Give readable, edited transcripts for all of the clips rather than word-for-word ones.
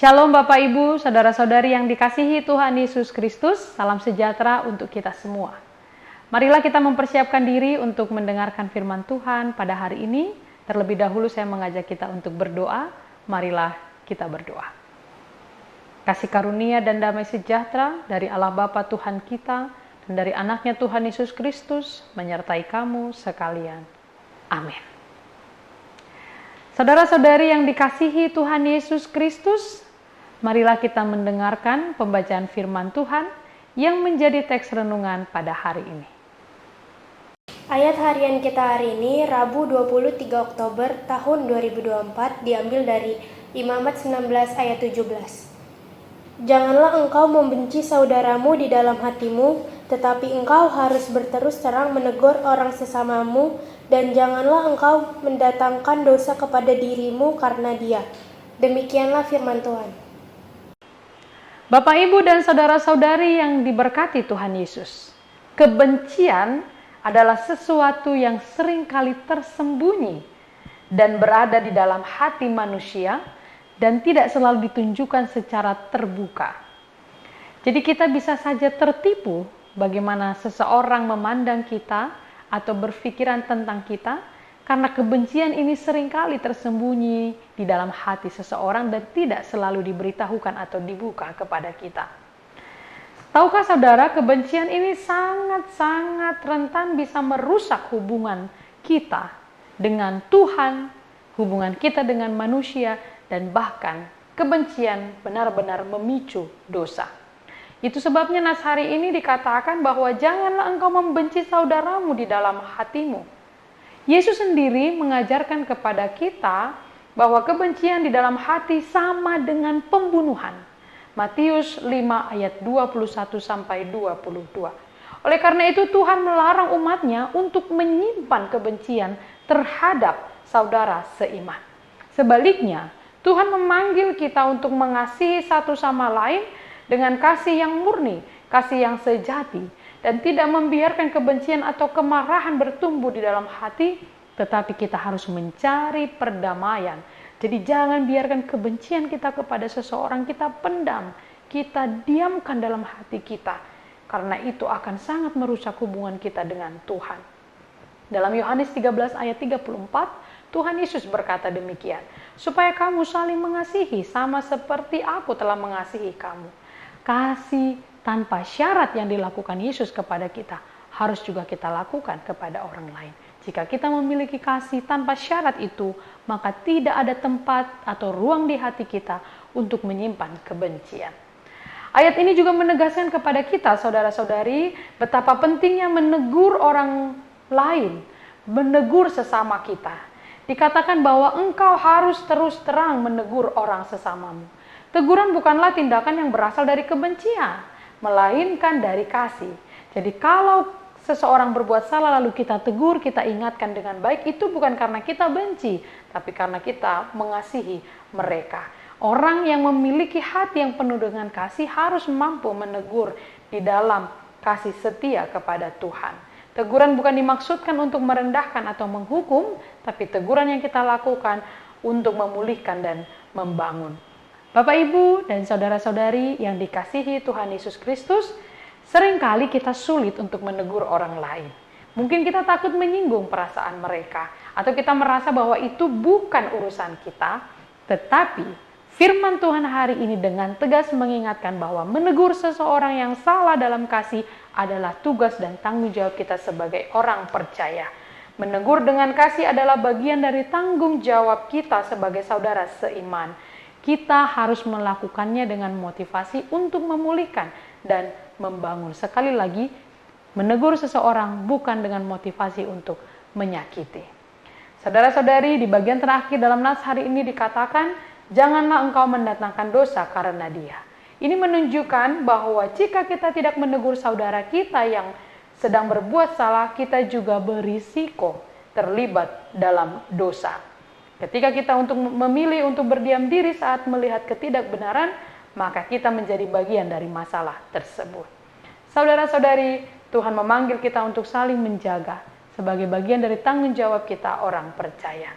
Shalom Bapak Ibu, Saudara-saudari yang dikasihi Tuhan Yesus Kristus, salam sejahtera untuk kita semua. Marilah kita mempersiapkan diri untuk mendengarkan firman Tuhan pada hari ini. Terlebih dahulu saya mengajak kita untuk berdoa, marilah kita berdoa. Kasih karunia dan damai sejahtera dari Allah Bapa Tuhan kita dan dari anaknya Tuhan Yesus Kristus menyertai kamu sekalian. Amin. Saudara-saudari yang dikasihi Tuhan Yesus Kristus, marilah kita mendengarkan pembacaan firman Tuhan yang menjadi teks renungan pada hari ini. Ayat harian kita hari ini, Rabu 23 Oktober tahun 2024, diambil dari Imamat 19 ayat 17. Janganlah engkau membenci saudaramu di dalam hatimu, tetapi engkau harus berterus terang menegur orang sesamamu, dan janganlah engkau mendatangkan dosa kepada dirimu karena dia. Demikianlah firman Tuhan. Bapak, Ibu, dan saudara-saudari yang diberkati Tuhan Yesus, kebencian adalah sesuatu yang seringkali tersembunyi dan berada di dalam hati manusia dan tidak selalu ditunjukkan secara terbuka. Jadi kita bisa saja tertipu bagaimana seseorang memandang kita atau berpikiran tentang kita, karena kebencian ini seringkali tersembunyi di dalam hati seseorang dan tidak selalu diberitahukan atau dibuka kepada kita. Tahukah saudara, kebencian ini sangat-sangat rentan bisa merusak hubungan kita dengan Tuhan, hubungan kita dengan manusia, dan bahkan kebencian benar-benar memicu dosa. Itu sebabnya nas hari ini dikatakan bahwa janganlah engkau membenci saudaramu di dalam hatimu. Yesus sendiri mengajarkan kepada kita bahwa kebencian di dalam hati sama dengan pembunuhan. Matius 5 ayat 21 sampai 22. Oleh karena itu Tuhan melarang umatnya untuk menyimpan kebencian terhadap saudara seiman. Sebaliknya, Tuhan memanggil kita untuk mengasihi satu sama lain dengan kasih yang murni, kasih yang sejati, dan tidak membiarkan kebencian atau kemarahan bertumbuh di dalam hati, tetapi kita harus mencari perdamaian. Jadi jangan biarkan kebencian kita kepada seseorang kita pendam, kita diamkan dalam hati kita, karena itu akan sangat merusak hubungan kita dengan Tuhan. Dalam Yohanes 13 ayat 34, Tuhan Yesus berkata demikian, supaya kamu saling mengasihi sama seperti aku telah mengasihi kamu. Kasih tanpa syarat yang dilakukan Yesus kepada kita harus juga kita lakukan kepada orang lain. Jika kita memiliki kasih tanpa syarat itu, maka tidak ada tempat atau ruang di hati kita untuk menyimpan kebencian. Ayat ini juga menegaskan kepada kita, saudara-saudari, betapa pentingnya menegur orang lain, menegur sesama kita. Dikatakan bahwa engkau harus terus terang menegur orang sesamamu. Teguran bukanlah tindakan yang berasal dari kebencian, melainkan dari kasih. Jadi kalau seseorang berbuat salah lalu kita tegur, kita ingatkan dengan baik, itu bukan karena kita benci, tapi karena kita mengasihi mereka. Orang yang memiliki hati yang penuh dengan kasih harus mampu menegur di dalam kasih setia kepada Tuhan. Teguran bukan dimaksudkan untuk merendahkan atau menghukum, tapi teguran yang kita lakukan untuk memulihkan dan membangun. Bapak, Ibu, dan saudara-saudari yang dikasihi Tuhan Yesus Kristus, seringkali kita sulit untuk menegur orang lain. Mungkin kita takut menyinggung perasaan mereka, atau kita merasa bahwa itu bukan urusan kita, tetapi firman Tuhan hari ini dengan tegas mengingatkan bahwa menegur seseorang yang salah dalam kasih adalah tugas dan tanggung jawab kita sebagai orang percaya. Menegur dengan kasih adalah bagian dari tanggung jawab kita sebagai saudara seiman. Kita harus melakukannya dengan motivasi untuk memulihkan dan membangun. Sekali lagi, menegur seseorang bukan dengan motivasi untuk menyakiti. Saudara-saudari, di bagian terakhir dalam nas hari ini dikatakan, janganlah engkau mendatangkan dosa karena dia. Ini menunjukkan bahwa jika kita tidak menegur saudara kita yang sedang berbuat salah, kita juga berisiko terlibat dalam dosa. Ketika kita memilih untuk berdiam diri saat melihat ketidakbenaran, maka kita menjadi bagian dari masalah tersebut. Saudara-saudari, Tuhan memanggil kita untuk saling menjaga sebagai bagian dari tanggung jawab kita orang percaya.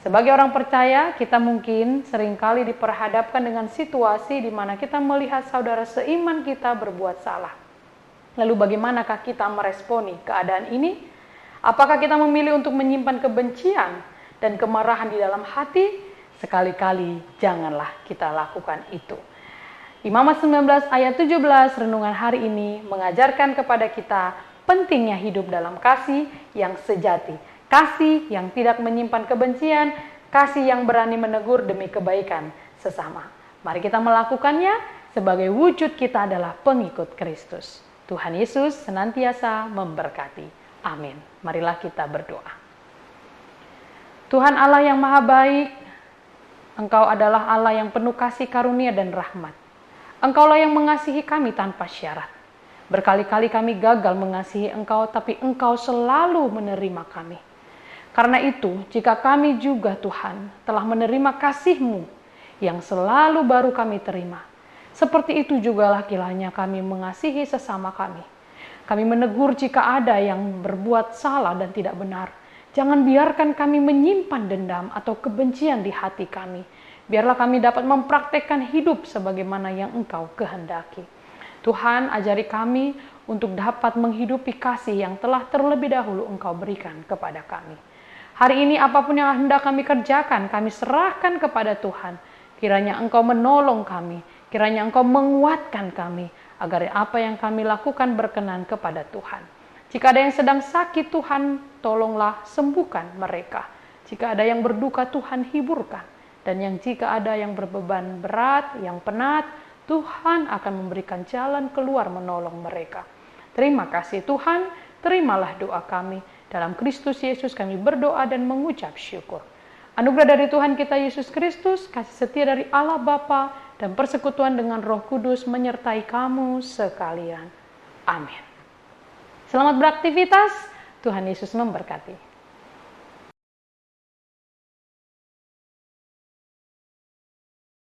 Sebagai orang percaya, kita mungkin seringkali diperhadapkan dengan situasi di mana kita melihat saudara seiman kita berbuat salah. Lalu bagaimanakah kita meresponi keadaan ini? Apakah kita memilih untuk menyimpan kebencian dan kemarahan di dalam hati? Sekali-kali janganlah kita lakukan itu. Imamat 19 ayat 17 renungan hari ini mengajarkan kepada kita pentingnya hidup dalam kasih yang sejati. Kasih yang tidak menyimpan kebencian, kasih yang berani menegur demi kebaikan sesama. Mari kita melakukannya sebagai wujud kita adalah pengikut Kristus. Tuhan Yesus senantiasa memberkati. Amin. Marilah kita berdoa. Tuhan Allah yang maha baik, Engkau adalah Allah yang penuh kasih karunia dan rahmat. Engkaulah yang mengasihi kami tanpa syarat. Berkali-kali kami gagal mengasihi Engkau, tapi Engkau selalu menerima kami. Karena itu, jika kami juga Tuhan telah menerima kasih-Mu yang selalu baru kami terima, seperti itu jugalah kiranya kami mengasihi sesama kami. Kami menegur jika ada yang berbuat salah dan tidak benar. Jangan biarkan kami menyimpan dendam atau kebencian di hati kami. Biarlah kami dapat mempraktekkan hidup sebagaimana yang Engkau kehendaki. Tuhan, ajari kami untuk dapat menghidupi kasih yang telah terlebih dahulu Engkau berikan kepada kami. Hari ini apapun yang hendak kami kerjakan, kami serahkan kepada Tuhan. Kiranya Engkau menolong kami, kiranya Engkau menguatkan kami, agar apa yang kami lakukan berkenan kepada Tuhan. Jika ada yang sedang sakit, Tuhan, tolonglah sembuhkan mereka. Jika ada yang berduka, Tuhan hiburkan. Dan yang jika ada yang berbeban berat, yang penat, Tuhan akan memberikan jalan keluar menolong mereka. Terima kasih Tuhan, terimalah doa kami. Dalam Kristus Yesus kami berdoa dan mengucap syukur. Anugerah dari Tuhan kita Yesus Kristus, kasih setia dari Allah Bapa, dan persekutuan dengan Roh Kudus menyertai kamu sekalian. Amin. Selamat beraktivitas, Tuhan Yesus memberkati.